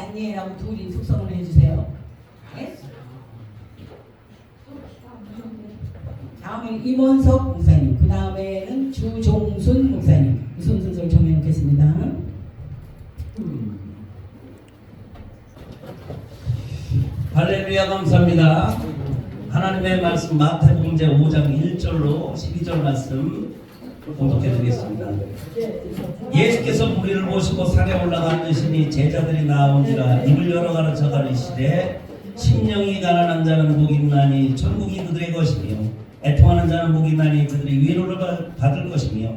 다니엘하고 둘이 특성을 해주세요. 네? 다음은 임원석 목사님, 그 다음에는 주종순 목사님. 이 순서를 정해놓겠습니다. 할렐루야, 감사합니다. 하나님의 말씀 마태복음 제 5장 1절로 12절 말씀 봉독해 드리겠습니다. 예수께서 무리를 모시고 산에 올라가 앉으시니 제자들이 나온지라 입을 열어가는 자가 이르시되 심령이 가난한 자는 복이 있나니 천국이 그들의 것이며 애통하는 자는 복이 있나니 그들이 위로를 받을 것이며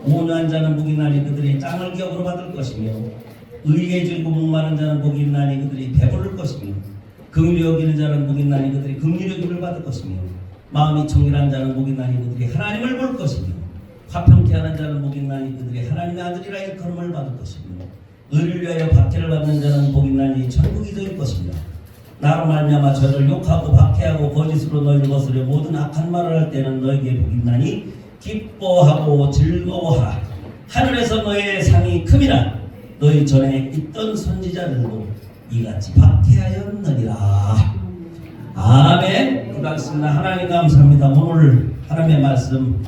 온유한 자는 복이 있나니 그들이 짱을 기업으로 받을 것이며 의에 즐고 목마른 자는 복이 있나니 그들이 배부를 것이며 긍휼히 여기는 자는 복이 있나니 그들이 긍휼히 여김을 받을 것이며 마음이 청결한 자는 복이 있나니 그들이 하나님을 볼 것이며 화평케 하는 자는 복이 있나니 그들이 하나님의 아들이라 일컬음을 받을 것이며 의를 위하여 박해를 받는 자는 복이 있나니 천국이 될 것이며 나로 말미암아 저를 욕하고 박해하고 거짓으로 너희를 거스려 모든 악한 말을 할 때는 너에게 복이 있나니 기뻐하고 즐거워하라. 하늘에서 너의 상이 큼이라. 너희 전에 있던 선지자들도 이같이 박해하였느니라. 아멘. 고맙습니다. 하나님 감사합니다. 오늘 하나님의 말씀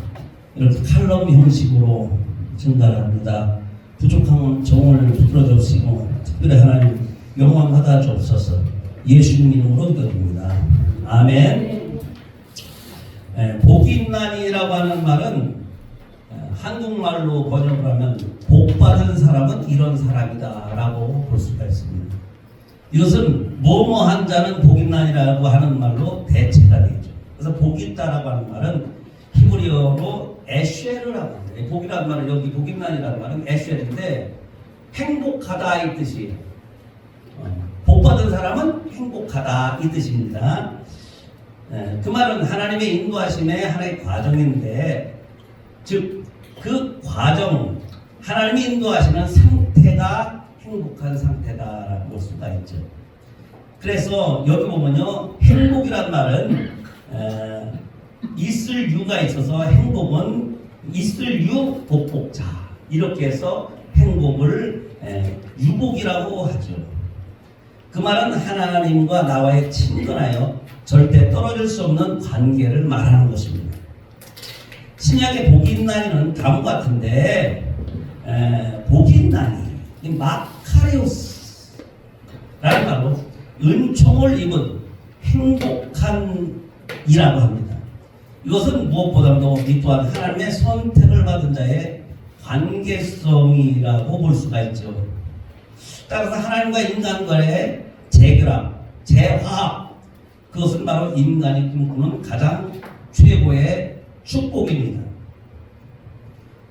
이렇게 칼럼 형식으로 증가합니다. 부족한 종을 붙들어 주시고 특별히 하나님 영광 받아 주옵소서. 예수님 이름으로 기도드립니다. 아멘. 복이 있나니라고 하는 말은 한국말로 번역을 하면 복 받은 사람은 이런 사람이다 라고 볼 수가 있습니다. 이것은 뭐뭐한 자는 복이 있나니라고 하는 말로 대체가 되죠. 그래서 복이 있다라고 하는 말은 히브리어로 에쉐르라고 합니다. 복이라는 말은 여기 복이 있나니라는 말은 에쉐르인데 행복하다 이 뜻이에요. 복 받은 사람은 행복하다 이 뜻입니다. 그 말은 하나님의 인도하심의 하나의 과정인데 즉 그 과정 하나님이 인도하시는 상태가 행복한 상태다라고 볼 수가 있죠. 그래서 여기 보면요 행복이란 말은 있을 유가 있어서 행복은 있을 유 복복자 이렇게 해서 행복을 유복이라고 하죠. 그 말은 하나님과 나와의 친근하여 절대 떨어질 수 없는 관계를 말하는 것입니다. 신약의 복이 있나니는 다음과 같은데 복이 있나니 마카레오스 라는 말로 은총을 입은 행복한 이라고 합니다. 이것은 무엇보다도 이 또한 하나님의 선택을 받은 자의 관계성이라고 볼 수가 있죠. 따라서 하나님과 인간 간의 재결합, 재화합 그것은 바로 인간이 꿈꾸는 가장 최고의 축복입니다.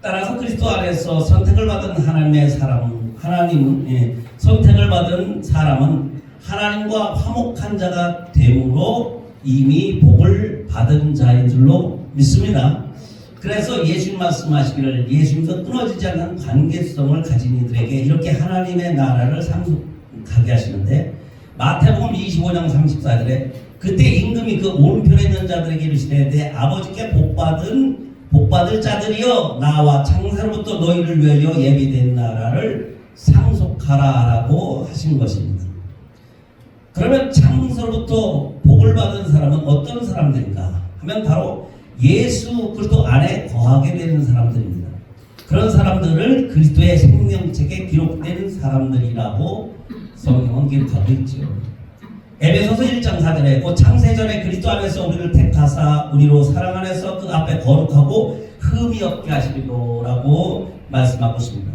따라서 그리스도 안에서 선택을 받은 하나님의 사람, 하나님은 선택을 받은 사람은 하나님과 화목한 자가 되므로 이미 복을 받은 자인 줄로 믿습니다. 그래서 예수님 말씀하시기를 예수님과 끊어지지 않는 관계성을 가진 이들에게 이렇게 하나님의 나라를 상속하게 하시는데 마태복음 25장 34절에 그때 임금이 그 오른편에 있는 자들에게 이르시되 내 아버지께 복받을 자들이여 나와 창세로부터 너희를 위하여 예비된 나라를 상속하라라고 하신 것입니다. 그러면 창세로부터 복을 받은 사람은 어떤 사람들인가 하면 바로 예수 그리스도 안에 거하게 되는 사람들입니다. 그런 사람들을 그리스도의 생명책에 기록된 사람들이라고 성경은 기록하고 있죠. 에베소서 1장 4절에 곧 창세전에 그리스도 안에서 우리를 택하사 우리로 사랑 안에서 그 앞에 거룩하고 흠이 없게 하시리로라고 말씀하고 있습니다.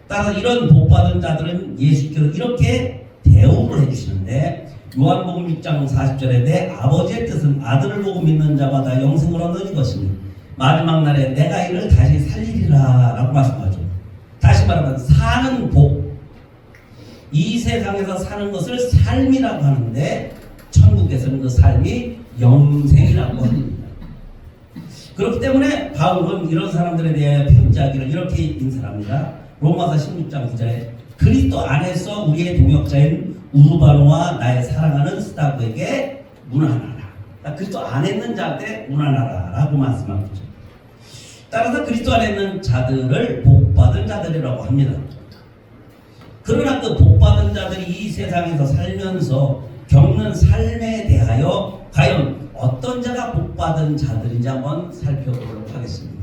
따라서 이런 복받은 자들은 예수께서 이렇게 대우를 해주시는데 요한복음 6장 40절에 내 아버지의 뜻은 아들을 보고 믿는 자마다 영생을 얻는 것이니 마지막 날에 내가 이를 다시 살리리라 라고 말씀하죠. 다시 말하면 사는 복, 이 세상에서 사는 것을 삶이라고 하는데 천국에서는 그 삶이 영생이라고 합니다. 그렇기 때문에 바울은 이런 사람들에 대해 편지하기를 이렇게 인사합니다. 로마서 16장 9절에 그리스도 안에서 우리의 동역자인 우르바노와 나의 사랑하는 스타그에게 문안하라. 그리스도 안에 있는 자한테 문안하라 라고 말씀하고 있죠. 따라서 그리스도 안에 있는 자들을 복받은 자들이라고 합니다. 그러나 그 복받은 자들이 이 세상에서 살면서 겪는 삶에 대하여 과연 어떤 자가 복받은 자들인지 한번 살펴보도록 하겠습니다.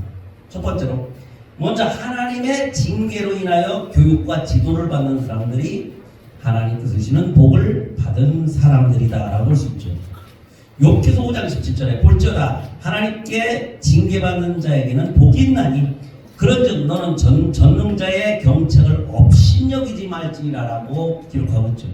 첫 번째로 먼저 하나님의 징계로 인하여 교육과 지도를 받는 사람들이 하나님께서 주시는 복을 받은 사람들이다라고 볼 수 있죠. 욥기서 5장 17절에 볼지어다 하나님께 징계받는 자에게는 복이 있나니 그런즉 너는 전능자의 경책을 업신여기지 말지니라라고 기록하고 있죠.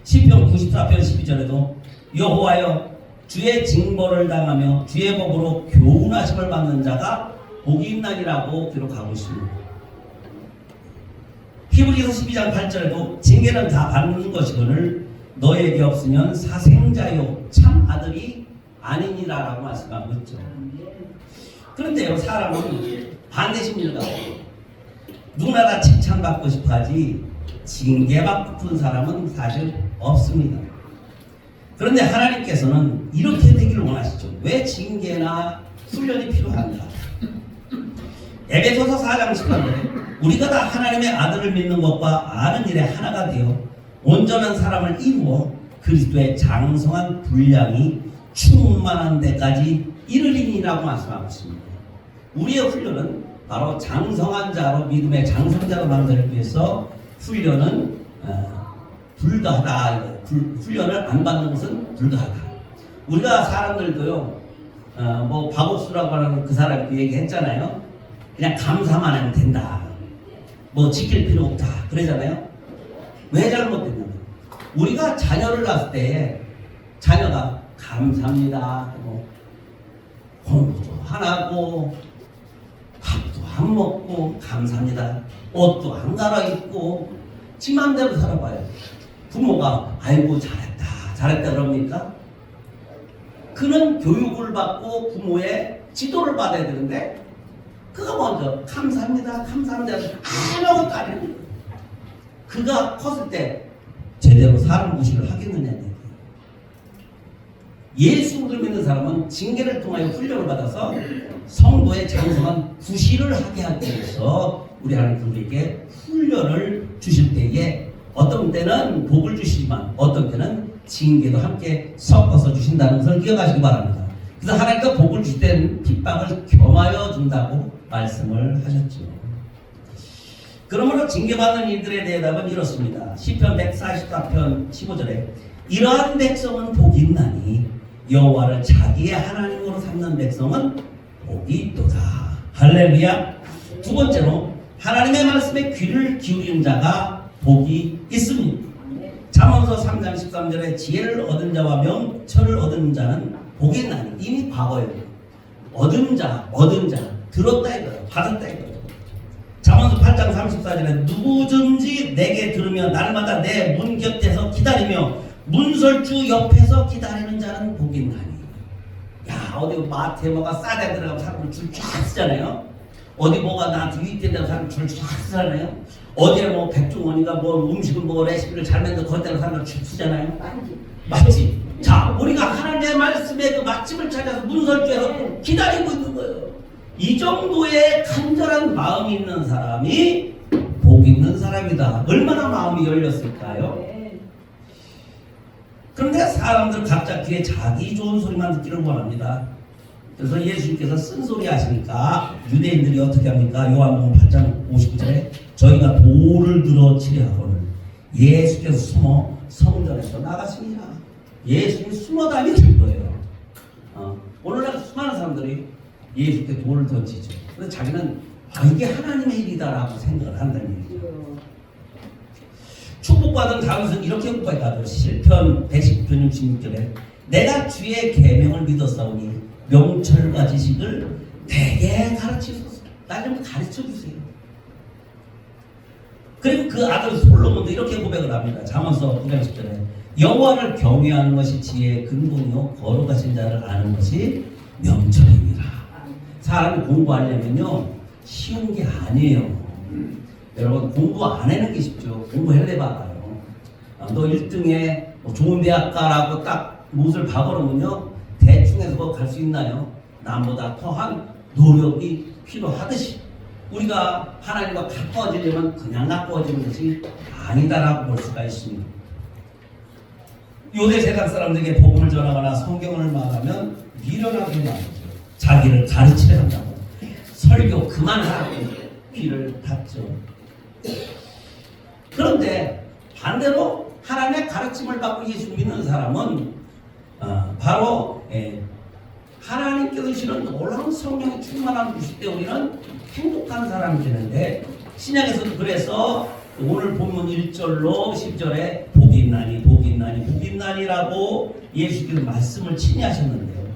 시편 94편 12절에도 여호와여 주의 징벌을 당하며 주의 법으로 교훈하심을 받는 자가 복이 있나니라고 기록하고 있습니다. 히브리서 12장 8절에도 징계는 다 받는 것이거늘 너에게 없으면 사생자요 참 아들이 아니니라라고 말씀하고 있죠. 그런데요, 사람은 반대십니다. 누구나 다 칭찬받고 싶어하지 징계받고 싶은 사람은 사실 없습니다. 그런데 하나님께서는 이렇게 되기를 원하시죠. 왜 징계나 훈련이 필요한가? 에베소서 4장 10절에 우리가 다 하나님의 아들을 믿는 것과 아는 일에 하나가 되어 온전한 사람을 이루어 그리스도의 장성한 분량이 충만한 데까지 이르리니라고 말씀하고 있습니다. 우리의 훈련은 바로 장성한 자로 믿음의 장성자로 만들기 위해서 훈련은 불가하다. 훈련을 안 받는 것은 불가하다. 우리가 사람들도요, 뭐 박옥수라고 하는 그 사람이 그 얘기 했잖아요. 그냥 감사만 하면 된다. 뭐 지킬 필요 없다. 그러잖아요. 왜 잘못됐냐면 우리가 자녀를 낳았을 때 자녀가 감사합니다. 뭐 공부도 안 하고 밥도 안 먹고 감사합니다. 옷도 안 갈아입고 지 맘대로 살아봐요. 부모가 아이고 잘했다 그럽니까? 그는 교육을 받고 부모의 지도를 받아야 되는데 그가 먼저 감사합니다 아무것도 안 해요. 그가 컸을 때 제대로 사람 무시를 하겠느냐는 얘기예요. 예수를 믿는 사람은 징계를 통하여 훈련을 받아서 성도의 장성한 구실을 하게 하기 위해서 우리 하나님께 훈련을 주실 때에 어떤 때는 복을 주시지만 어떤 때는 징계도 함께 섞어서 주신다는 것을 기억하시기 바랍니다. 그래서 하나님께서 복을 주실 때는 핍박을 겸하여 준다고 말씀을 하셨죠. 그러므로 징계받는 이들의 대답은 이렇습니다. 시편 144편 15절에 이러한 백성은 복이 있나니 여호와를 자기의 하나님으로 삼는 백성은 복이 있도다. 할렐루야. 두 번째로 하나님의 말씀에 귀를 기울이는 자가 복이 있습니다. 잠언서 3장 13절에 지혜를 얻은 자와 명철을 얻은 자는 복이 있나니 이미 과거예요. 얻은 자 들었다 이거예요. 받았다 이거예요. 잠언서 8장 34절에 누구든지 내게 들으며 날마다 내 문 곁에서 기다리며 문설주 옆에서 기다리는 자는 복이 있나니. 야, 어디 마트에 뭐가 싸게 들어가면 사람들 줄 쫙 쓰잖아요. 어디 뭐가 나한테 위태되는 사람 줄 쫙 쓰잖아요. 어디에 뭐 백종원이가 뭐 음식을 뭐 레시피를 잘 만들어 거기다가 사람들 줄 쓰잖아요. 맞지? 자, 우리가 하나님의 말씀에 그 맛집을 찾아서 문설주에서 기다리고 있는 거예요. 이 정도의 간절한 마음이 있는 사람이 복 있는 사람이다. 얼마나 마음이 열렸을까요? 그런데 사람들 각자 귀에 자기 좋은 소리만 듣기를 원합니다. 그래서 예수님께서 쓴소리 하시니까 유대인들이 어떻게 합니까? 요한복음 8장 59절에 저희가 돌을 들어 치려하거늘 예수께서 숨어 성전에서 나가시니라. 예수님이 숨어 다니는 거예요. 오늘날 수많은 사람들이 예수께 돌을 던지죠. 근데 자기는 이게 하나님의 일이다라고 생각을 한다는 얘기죠. 축복받은 다윗은 이렇게 고백하죠. 시편 119편 66절에 내가 주의 계명을 믿었사오니 명철과 지식을 되게 가르치소서. 나 좀 가르쳐주세요. 그리고 그 아들 솔로몬도 이렇게 고백을 합니다. 잠언서 9장 10절에 여호와를 경외하는 것이 지혜의 근본이요 거룩하신 자를 아는 것이 명철입니다. 사람이 공부하려면요 쉬운 게 아니에요. 여러분 공부 안 하는 게 쉽죠. 공부해봐봐요. 너 1등에 뭐 좋은 대학 가라고 딱 못을 박아놓으면요 대충 해서 갈 수 있나요? 남보다 더한 노력이 필요하듯이 우리가 하나님과 가까워지려면 그냥 가까워지는 것이 아니다라고 볼 수가 있습니다. 요새 세상 사람들에게 복음을 전하거나 성경을 말하면 미련하게 말하죠. 자기를 가르치려 한다고. 설교 그만하라고 귀를 닫죠. 그런데 반대로 하나님의 가르침을 받고 예수 믿는 사람은 바로 하나님께서 주시는 놀라운 성령의 충만한 부시 때 우리는 행복한 사람이 되는데, 신약에서도 그래서 오늘 본문 1절로 10절에 복이 있나니 복이 있나니 복이 있나니라고 예수께서 말씀을 친히 하셨는데요.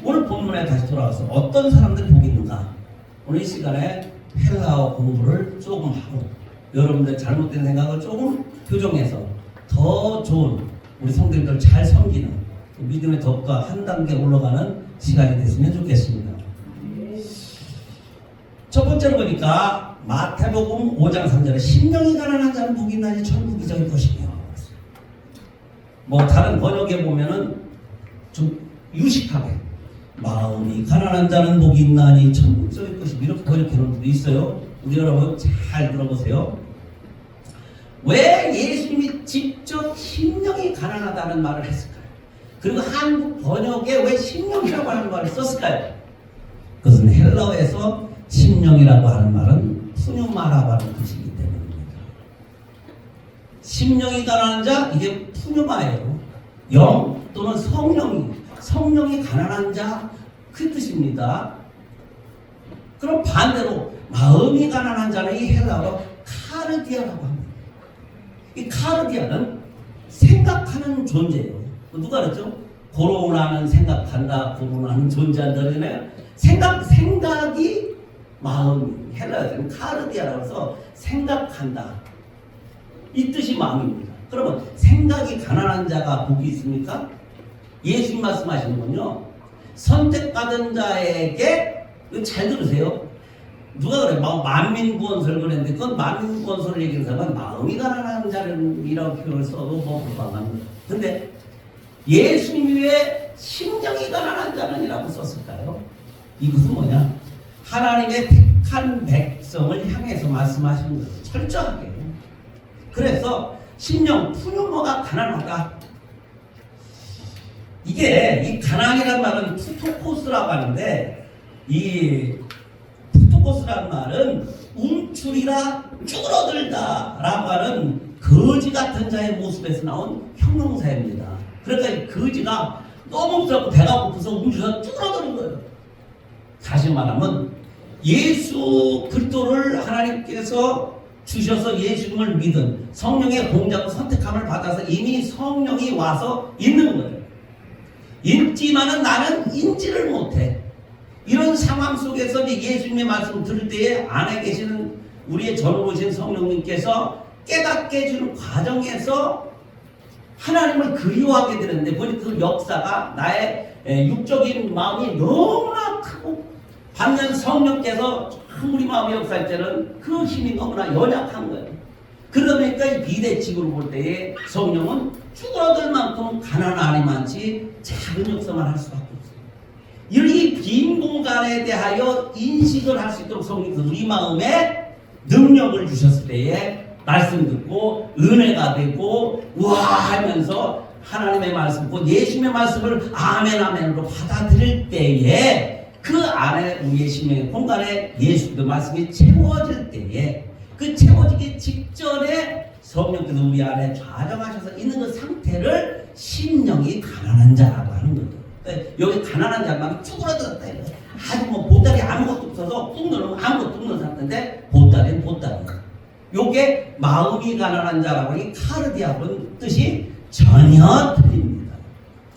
오늘 본문에 다시 돌아와서 어떤 사람들이 복이 있는가, 오늘 이 시간에 헬라어 공부를 조금 하고 여러분들 잘못된 생각을 조금 교정해서 더 좋은 우리 성도님들 잘 섬기는 믿음의 더욱더 한 단계 올라가는 시간이 됐으면 좋겠습니다. 첫 번째로 보니까 마태복음 5장 3절에 심령이 가난한 자는 복이 있나니 천국이 저희 것이며, 뭐 다른 번역에 보면은 좀 유식하게 마음이 가난한 자는 복이 있나니 천국이 저희 것이며 이렇게 번역해 놓은 것도 있어요. 우리 여러분 잘 들어보세요. 왜 예수님이 직접 심령이 가난하다는 말을 했을까요? 그리고 한국 번역에 왜 심령이라고 하는 말을 썼을까요? 그것은 헬라어에서 심령이라고 하는 말은 푸뉴마라고 하는 뜻이기 때문입니다. 심령이 가난한 자, 이게 푸뉴마예요. 영 또는 성령이 가난한 자, 그 뜻입니다. 그럼 반대로 마음이 가난한 자는 이 헬라어로 카르디아라고 합니다. 이 카르디아는 생각하는 존재예요. 누가 그랬죠? 고로나는 생각한다, 고로나는 존재한다 그러잖아요. 생각이 마음이, 헬라어에서는 카르디아라고 해서 생각한다, 이 뜻이 마음입니다. 그러면 생각이 가난한 자가 복이 있습니까? 예수님 말씀하시는군요. 선택받은 자에게, 잘 들으세요. 누가 그래? 만민구원설 그랬는데, 그건 만민구원설을 얘기하는 사람은 마음이 가난한 자이라고 표현을 써도 뭐 불방한 거예요. 근데 예수님이 왜 심령이 가난한 자는이라고 썼을까요? 이것은 뭐냐? 하나님의 택한 백성을 향해서 말씀하시는 거예요. 철저하게. 그래서 심령, 푸뉴머가 가난하다. 이게 이 가난이라는 말은 푸토코스라고 하는데, 이 푸토코스라는 말은 움츠리다, 쭈그러들다 라고 하는 거지 같은 자의 모습에서 나온 형용사입니다. 그러니까 이 거지가 너무 무섭고 배가 고파서 움츠려서 쭈그러드는 거예요. 다시 말하면 예수 그리스도를 하나님께서 주셔서 예수님을 믿은 성령의 공작과 선택함을 받아서 이미 성령이 와서 있는 거예요. 있지만은 나는 인지를 못해. 이런 상황 속에서 예수님의 말씀을 들을 때에 안에 계시는 우리의 전우보신 성령님께서 깨닫게 해주는 과정에서 하나님을 그리워하게 되는데, 보니까 그 역사가 나의 육적인 마음이 너무나 크고, 반면 성령께서 우리 마음의 역사할 때는 그 힘이 너무나 연약한 거예요. 그러다 보니까 이 비대칭으로 볼 때에 성령은 쭈그러들 만큼 가난하니 많지 작은 역사만 할 수밖에 없어요. 이 빈 공간에 대하여 인식을 할 수 있도록 성령께서 우리 마음에 능력을 주셨을 때에 말씀 듣고 은혜가 되고 우와 하면서 하나님의 말씀, 곧 예수님의 말씀을 아멘 아멘으로 받아들일 때에 그 안에 우리의 심령의 공간에 예수의 말씀이 채워질 때에, 그 채워지기 직전에 성령께서 우리 안에 좌정하셔서 있는 그 상태를 심령이 가난한 자라고 하는 거죠. 여기 가난한 자만 쭈그러들었다 이거예요. 아주 뭐 보따리 아무것도 없어서 꾹 누르면 아무것도 없는 상태인데 보따리는 보따리예요. 요게 마음이 가난한 자라고 이 카르디아는 뜻이 전혀 틀립니다.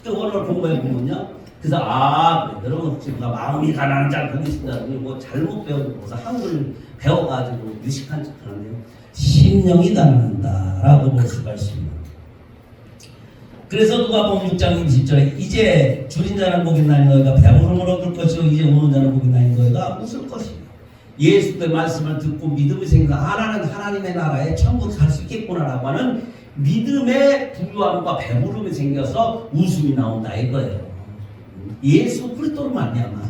오늘 공부해 보면요. 그래서 여러분 혹시 누가 마음이 가난한 자를 보고 있습니다. 뭐 잘못 배워서 한글 배워가지고 유식한 척 하는데요. 심령이 가난한다라고 볼 수가 있습니다. 그래서 누가복음 6장 20절에 이제 줄인 자는 복이 나니 너희가 배부름을 얻을 것이요 이제 우는 자는 복이 나니 너희가 웃을 것이요. 예수의 말씀을 듣고 믿음이 생겨 나는 하나님의 나라에 천국 갈 수 있겠구나라고 하는 믿음의 부유함과 배부름이 생겨서 웃음이 나온다 이거예요. 예수 그리스도로 말미암아.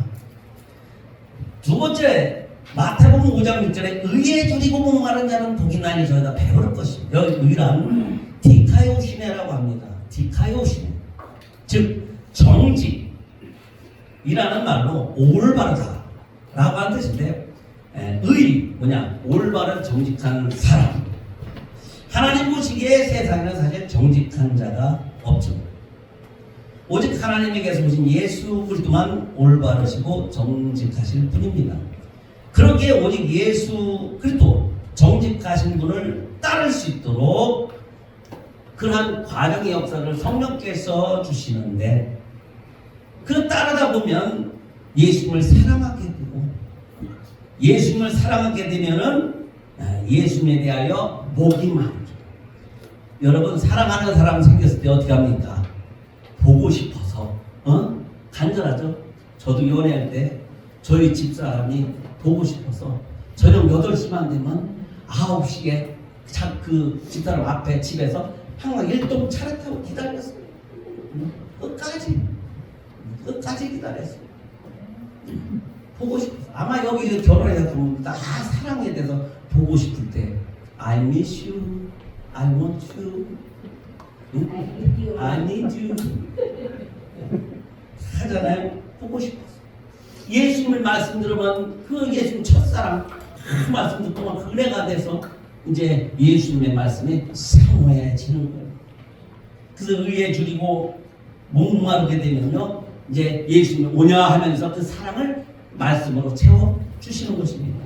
두 번째 마태복음 5장 6절에 의에 줄이고 목마른 자는 복이 나니 저희가 배부를 것입니다. 여기 의란 디카요시네라고 합니다. 디카요시네. 즉 정직이라는 말로 올바르다 라고 하는 뜻인데, 의 뭐냐, 올바른 정직한 사람. 하나님 보시기에 세상에는 사실 정직한 자가 없죠. 오직 하나님에게서 보신 예수 그리스도만 올바르시고 정직하실 분입니다. 그러기에 오직 예수 그리스도 정직하신 분을 따를 수 있도록 그러한 과정의 역사를 성령께서 주시는데, 그 따르다 보면 예수님을 사랑하게 되고, 예수님을 사랑하게 되면은 예수님에 대하여 복이 많죠. 여러분, 사랑하는 사람 생겼을 때 어떻게 합니까? 보고 싶어서 간절하죠. 저도 연애할 때 저희 집사람이 보고 싶어서 저녁 8시만 되면 9시에 그 집사람 앞에 집에서 항상 1동 차를 타고 기다렸어요. 끝까지 기다렸어요. 보고 싶어서. 아마 여기 결혼해서 보면 다 사랑에 대해서 보고 싶을 때 I miss you, I want you, I need you 하잖아요. 보고 싶어서. 예수님을 말씀 들으면 그 예수님 첫사랑 그 말씀 듣고만 그 은혜가 돼서 이제 예수님의 말씀이 사모해지는 거예요. 그래서 의에 줄이고 목마르게 되면요, 이제 예수님이 오냐 하면서 그 사랑을 말씀으로 채워 주시는 것입니다.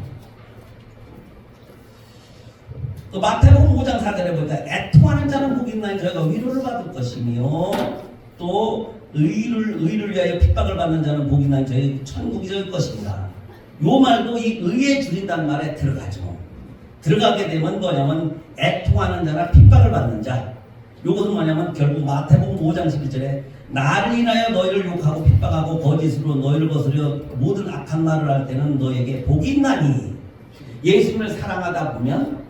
또 마태복음 5장 4절에 보니까 애통하는 자는 복이 있나니 저희가 위로를 받을 것이며, 또 의를 위하여 핍박을 받는 자는 복이 있나니 저희 천국이 저희 것입니다. 요 말도 이 의에 줄인다는 말에 들어가죠. 들어가게 되면 뭐냐면 애통하는 자나 핍박을 받는 자, 요것은 뭐냐면 결국 마태복음 5장 11절에 나를 인하여 너희를 욕하고 핍박하고 거짓으로 너희를 거스려 모든 악한 말을 할 때는 너에게 복이 있나니, 예수님을 사랑하다 보면,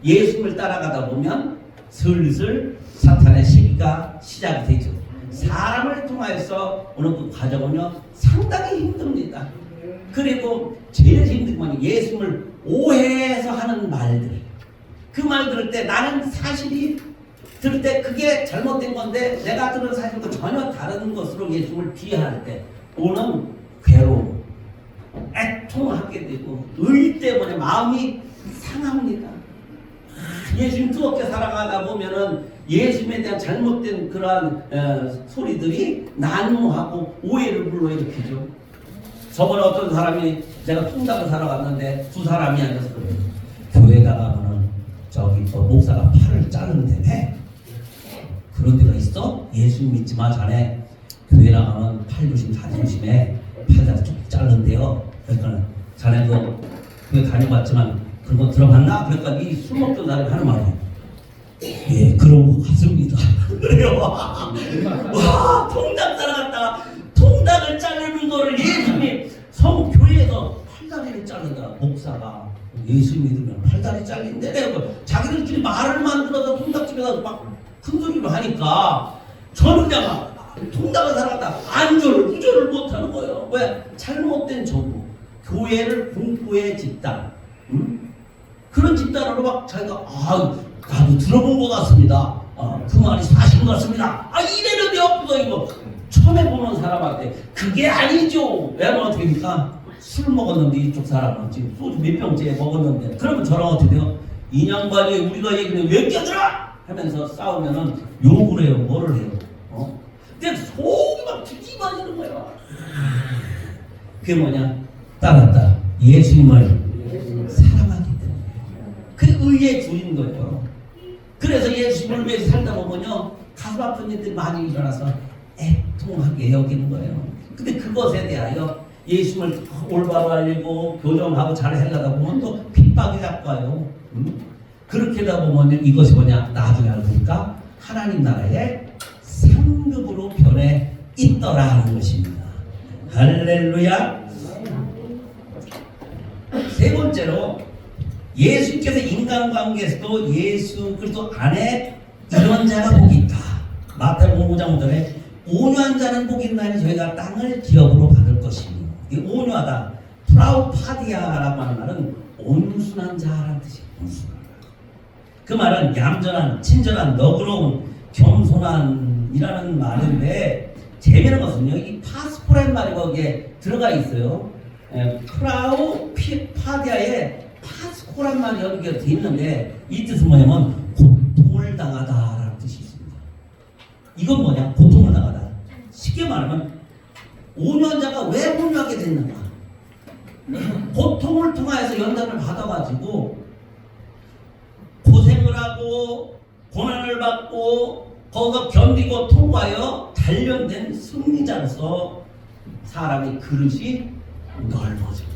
예수님을 따라가다 보면 슬슬 사탄의 시기가 시작이 되죠. 사람을 통해서 오는 그 과정은요 상당히 힘듭니다. 그리고 제일 힘든 건 예수님을 오해해서 하는 말들. 그 말 들을 때 나는 사실이 들을 때 그게 잘못된 건데 내가 들은 사실과 전혀 다른 것으로 예수님을 비하할 때 오는 괴로움, 애통하게 되고 의 때문에 마음이 상합니다. 예수님 뜨겁게 사랑하다 보면은 예수님에 대한 잘못된 그러한 소리들이 난무하고 오해를 불러일으키죠. 저번에 어떤 사람이, 제가 통닭을 사러 갔는데 두 사람이 앉아서 그래요. 교회 가면은 저기 목사가 팔을 자르는데 그런 데가 있어? 예수님 믿지 마 자네. 교회 나가면 팔 조심 다리 조심해. 팔다가 쭉 자른대요. 그러니까 자네도 교회 다녀봤지만 그런 거 들어봤나? 그러니까 이 술 먹던 사람이 하는 말이에요. 예, 그런 거 같습니다. 그래요. 와, 통닭 따라갔다가 통닭을 자르는 거를 예수님이 성교회에서 팔다리를 자른다. 목사가 예수 믿으면 팔다리 잘린대. 내가 자기들끼리 말을 만들어서 통닭집에서 막 큰 소리로 하니까 저는 그냥 통닭을 사러갔다 안절을 구절을 못하는 거예요. 왜? 잘못된 정보, 교회를 공포의 집단, 그런 집단으로 막 자기가 나도 들어본 것 같습니다. 그 말이 사실인 것 같습니다. 이래는 옆에서 이거 처음 해보는 사람한테 그게 아니죠. 왜냐면 어떻게 됩니까? 술 먹었는데 이쪽 사람은 지금 소주 몇 병째 먹었는데, 그러면 저랑 어떻게 돼요? 인양반이 우리가 얘기는 왜 껴들어? 하면서 싸우면은 욕을 해요. 뭐를 해요? 근데 속이 막 뒤집어지는 거예요. 그게 뭐냐? 따랐다. 예수님을 사랑하기 때문에. 그 의에 줄인 거예요. 그래서 예수님을 위해서 살다 보면요 가슴 아픈 일들이 많이 일어나서 애통하게 여기는 거예요. 근데 그것에 대하여 예수님을 올바로 알리고 교정하고 잘 하려다 보면 또 핍박이 자꾸 와요. 그렇게 하다 보면 이것이 뭐냐? 나중에 알고 보니까 하나님 나라의 상급으로 변해 있더라 하는 것입니다. 할렐루야. 세 번째로, 예수께서 인간관계에서도 예수 그리스도 안에 이런 자가 복이 있다. 마태복음 5장 5절에 온유한 자는 복이 있나니 저희가 땅을 기업으로 받을 것이니. 이 온유하다, 프라우파디아라고 하는 말은 온순한 자라는 뜻이에요. 온순한. 그 말은 얌전한, 친절한, 너그러운, 겸손한이라는 말인데 재미있는 것은요, 이 파스포라는 말이 거기에 들어가 있어요. 프라우파디아에 파스코란 말이 여기에 돼 있는데 이 뜻은 뭐냐면 고통을 당하다라는 뜻이 있습니다. 이건 뭐냐? 고통을 당하다. 쉽게 말하면 온유한자가 왜 온유하게 됐는가? 고통을 통하여서 연단을 받아가지고 고생을 하고 고난을 받고 거기서 견디고 통과하여 단련된 승리자로서 사람의 그릇이 넓어져요.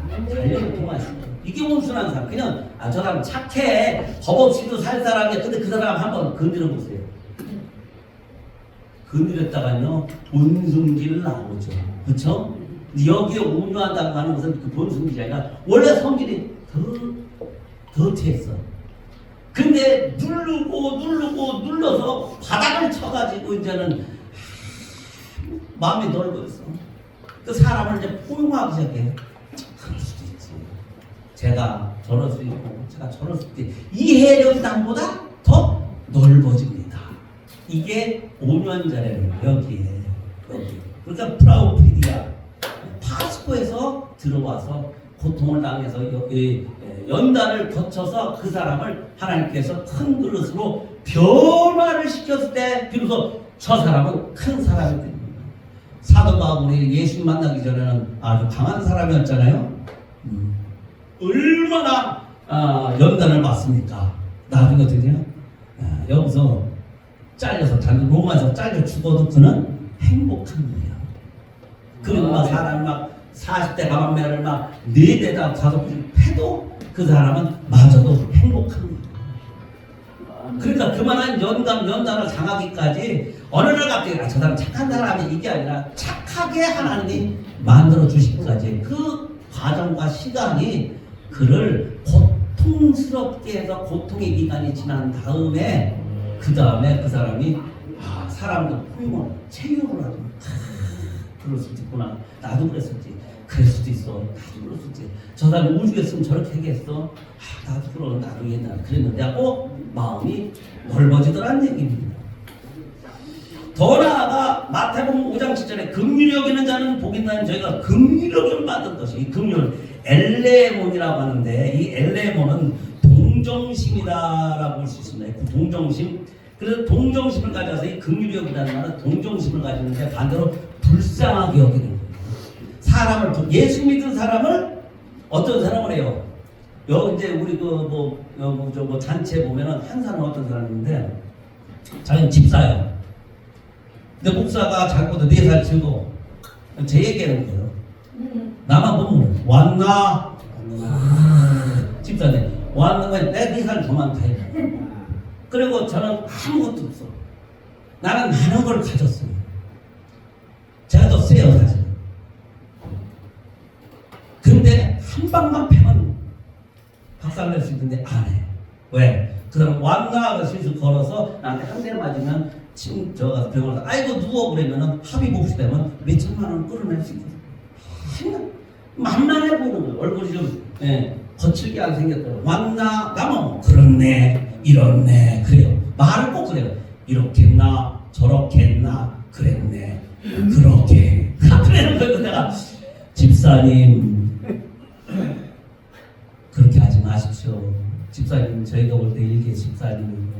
단련을 통하여서 이게 온순한 사람. 그냥 저 사람 착해 겁 없이도 살 사람이야. 근데 그 사람 한번 건드려 보세요. 건드렸다가요 본성질 나오죠. 그렇죠? 여기에 온유하다고 하는 것은 그 본성질이 아니라 원래 성질이 더 취했어. 근데 눌러서 바닥을 쳐가지고 이제는 마음이 넓어졌어. 그 사람을 이제 포용하기 시작해. 그럴 수도 있지. 제가 저럴 수 있고 제가 저럴 수 있지. 이해력이 남보다 더 넓어집니다. 이게 온유한 자래는 여기. 그러니까 프라우피디아 파스코에서 들어와서 고통을 당해서 연단을 거쳐서 그 사람을 하나님께서 큰 그릇으로 변화를 시켰을 때 비로소 저 사람은 큰 사람이 됩니다. 사도 바울이 예수 만나기 전에는 아주 강한 사람이었잖아요. 얼마나 연단을 받습니까? 나중에 드디어 여기서 잘려서 로마에서 잘려 죽어도 그는 행복한 거예요. 그리고 막 사람 막 40대 가방매를 막 4대다 5대 해도 그 사람은 마저도 행복한 거예요. 그러니까 그만한 연단을 당하기까지 어느 날 갑자기 저 사람 착한 사람이 이게 아니라 착하게 하나님이 만들어 주시기까지 그 과정과 시간이 그를 고통스럽게 해서 고통의 기간이 지난 다음에 그 다음에 그 사람이 사람도 포용을 체육을 하죠. 그럴 수도 있구나. 나도 그랬었지. 그럴 수도 있어. 나도 그럴 수 있지. 저 사람 우주였으면 저렇게 하겠어. 나도 그럼 나도 옛날에 그랬는데 하고 마음이 넓어지더라는 얘기입니다. 더 나아가 마태복음 5장 7절에 긍휼히 여기는 자는 복이 있나니 저희가 긍휼을 받은 것이 이 긍휼 엘레몬이라고 하는데 이 엘레몬은 동정심이다라고 볼 수 있습니다. 그 동정심. 그래서 동정심을 가져서 이 긍휼히 여기라는 말은 동정심을 가지는데 반대로 불쌍하게 여기는 거예요. 사람을 예수 믿은 사람을 어떤 사람을 해요? 여기 이제 우리 뭐 잔치에 보면은 한 사람은 어떤 사람인데 자기는 집사예요. 근데 목사가 자기보다 4살 치고 제 얘기하는 거예요. 나만 보면 왔나? 집사님 왔는 내 4살 더 많다. 그리고 저는 아무것도 없어. 나는 많은 걸 가졌어요. 제가 더 세요 사실. 근데 한 방만 패면 박살낼 수 있는데 안 해. 왜? 그 사람 왔나? 그래서 슬슬 걸어서 나한테 한 대 맞으면 저 가서 병원에 가서 아이고 누워 그러면은 합의 몫이 되면 몇 천만 원 끌어낼 수 있거든. 만만해 보이는 거예요. 얼굴이 좀 거칠게 안 생겼더라고. 왔나? 나면 그렇네 이렇네 그래요. 말을 꼭 그래요. 이렇게 했나 저렇게 했나 그랬네 그렇게 그러는 거예요. 내가 집사님 그렇게 하지 마십시오. 집사님 저희가 볼 때 일개 집사님은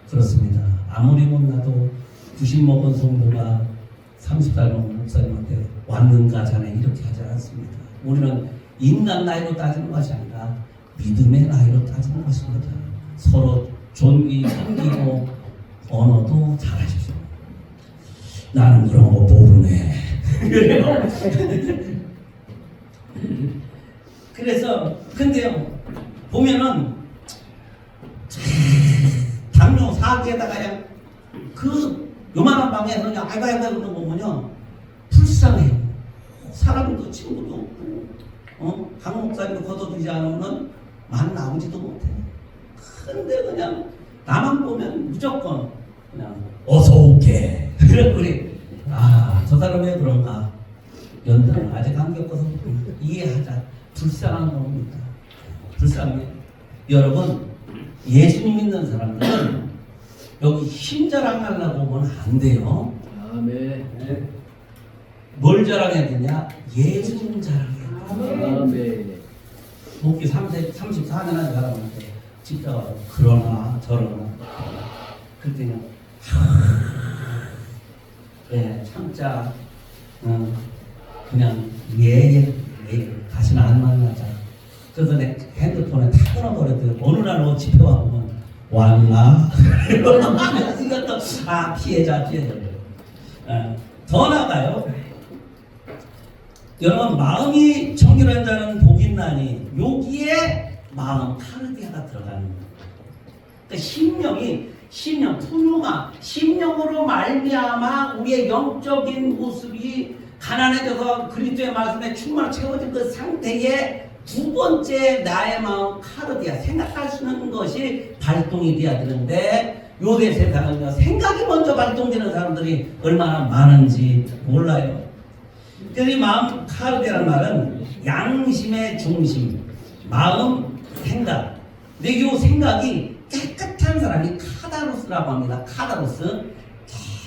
그렇습니다. 아무리 못나도 90 먹은 성도가 30살 먹은 목사님한테 왔는가 자네 이렇게 하지 않습니다. 우리는 인간 나이로 따지는 것이 아니라 믿음의 나이로 따지는 것입니다. 서로 존귀 섬기고 언어도 잘하십시오. 나는 그런 거 모르네. 그래서 근데요 보면은 당뇨 사기에다가 그냥 그 요만한 방에서 그냥 아이고 그러는 거 보면요 불쌍해요. 사람도 친구도 없고 강 목사님도 걷어주지 않으면 만 나오지도 못해. 근데 그냥 나만 보면 무조건 그냥 어서 오게. 그래 저 사람 왜 그런가? 연단을 아직 안 겪어서 이해하자. 불쌍한 겁니다. 불쌍해. 여러분, 예수님 믿는 사람들은 여기 힘 자랑하려고 오면 안 돼요. 아멘. 뭘 자랑해야 되냐? 예수님 자랑해야 돼. 아멘. 목기 34년 한 사람한테 진짜 그러나 저러나 그랬더니 예, 참자 그냥 예, 다시는 안 만나자. 그래서 내 핸드폰에 다 끊어버렸더니 어느 날 집에 와보면 왔나? 이것도 피해자 더 나가요. 여러분, 마음이 청결한 자는 복이 있나니 여기에 마음 카르디아가 들어가는 거예요. 그러니까 심령 푸누마 심령으로 말미암아 우리의 영적인 모습이 가난해져서 그리스도의 말씀에 충만히 채워진 그 상태에 두 번째 나의 마음 카르디아 생각할 수 있는 것이 발동이 돼야 되는데 요새 세상은요 생각이 먼저 발동되는 사람들이 얼마나 많은지 몰라요. 그래서 이 마음 카르디아라는 말은 양심의 중심, 마음, 생각. 근데 이 생각이 깨끗한 사람이 카다로스라고 합니다. 카다로스.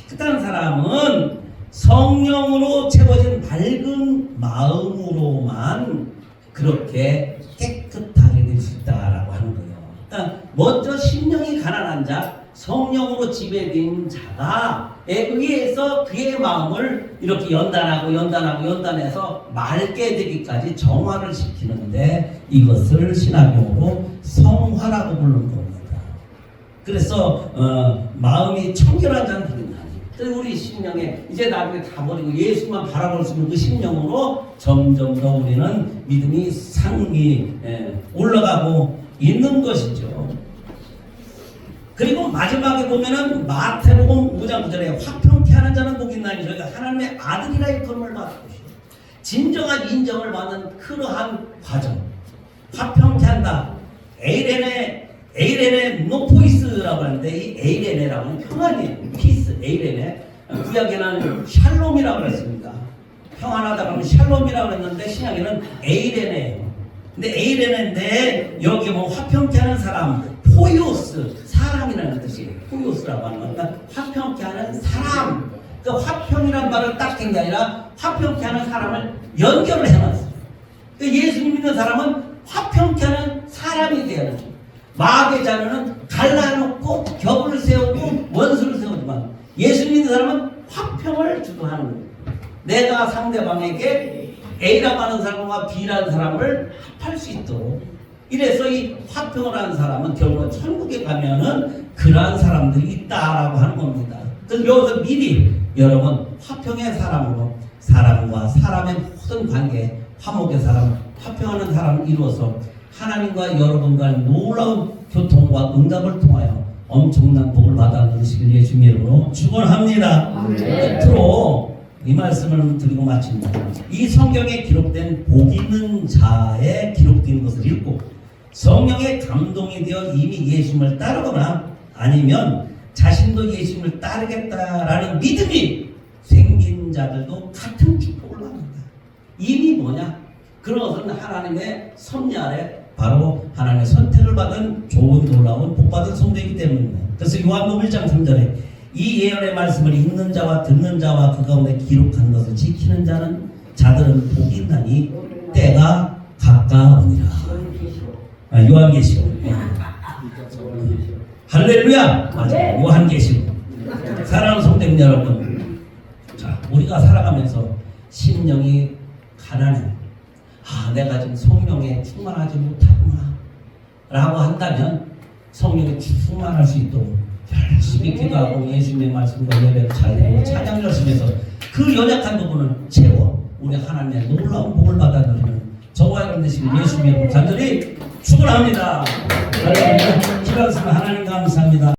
깨끗한 사람은 성령으로 채워진 밝은 마음으로만 그렇게 깨끗하게 될 수 있다라고 하는 거예요. 그러니까 먼저 심령이 가난한 자, 성령으로 지배된 자가에 의해서 그의 마음을 이렇게 연단해서 맑게 되기까지 정화를 시키는데 이것을 신학용어로 성화라고 부르는 겁니다. 그래서 마음이 청결한 자는 그런 그래서 우리 심령에 이제 나중에 다 버리고 예수만 바라볼 수 있는 그 심령으로 점점 더 우리는 믿음이 상이 올라가고 있는 것이죠. 그리고 마지막에 보면은 마태복음 5장 9절에 화평케 하는 자는 복이 있나니 저희가 하나님의 아들이라 일컬음을 받을 것이요. 진정한 인정을 받는 그러한 과정. 화평케 한다. 에이레네 노포이스라고 하는데 이 에이레네라고 하는 평안이에요. 피스 에이레네. 구약에는 샬롬이라고 했습니다. 평안하다 그러면 샬롬이라고 했는데 신약에는 에이레네예요. 근데 에이레네인데 여기 뭐 화평케 하는 사람 포이오스 사람이라는 뜻이에요. 포이오스라고 하는 건 그러니까 화평케 하는 사람. 그 화평이란 말을 딱 된 게 아니라 화평케 하는 사람을 연결을 해놨어요. 그러니까 예수님 믿는 사람은 화평케 하는 사람이 되어야 되죠. 마귀의 자녀는 갈라놓고 격을 세우고 원수를 세우지만 예수 믿는 사람은 화평을 주도하는 거예요. 내가 상대방에게 A라고 하는 사람과 B라는 사람을 합할 수 있도록 이래서 이 화평을 하는 사람은 결국은 천국에 가면은 그러한 사람들이 있다라고 하는 겁니다. 그래서 여기서 미리 여러분 화평의 사람으로 사람과 사람의 모든 관계 화목의 사람 화평하는 사람을 이루어서 하나님과 여러분과의 놀라운 교통과 응답을 통하여 엄청난 복을 받아 누리시길 예수님의 이름으로 축원합니다. 끝으로 이 말씀을 드리고 마칩니다. 이 성경에 기록된 복 있는 자에 기록된 것을 읽고 성령의 감동이 되어 이미 예수님을 따르거나 아니면 자신도 예수님을 따르겠다라는 믿음이 생긴 자들도 같은 축복을 받는다. 이미 뭐냐? 그것은 하나님의 섭리 아래 바로 하나님의 선택을 받은 좋은 놀라운 복받은 성도이기 때문입니다. 그래서 요한복음 1장 3절에 이 예언의 말씀을 읽는 자와 듣는 자와 그 가운데 기록한 것을 지키는 자들은 복이 있나니 때가 가까우니라. 요한계시록. 할렐루야. 맞아요. 요한계시록. 사랑하는 성도님 여러분, 자 우리가 살아가면서 심령이 가난해. 내가 지금 성령에 충만하지 못하구나 라고 한다면 성령에 충만할 수 있도록 열심히 기도하고 예수님의 말씀과 예배를 잘 드리고 찬양 열심히 해서 그 연약한 부분을 채워 우리 하나님의 놀라운 복을 받아 누리는 저와 여러분 되시는 예수님의 간절히 축원합니다. 기도하겠습니다. 하나님 감사합니다.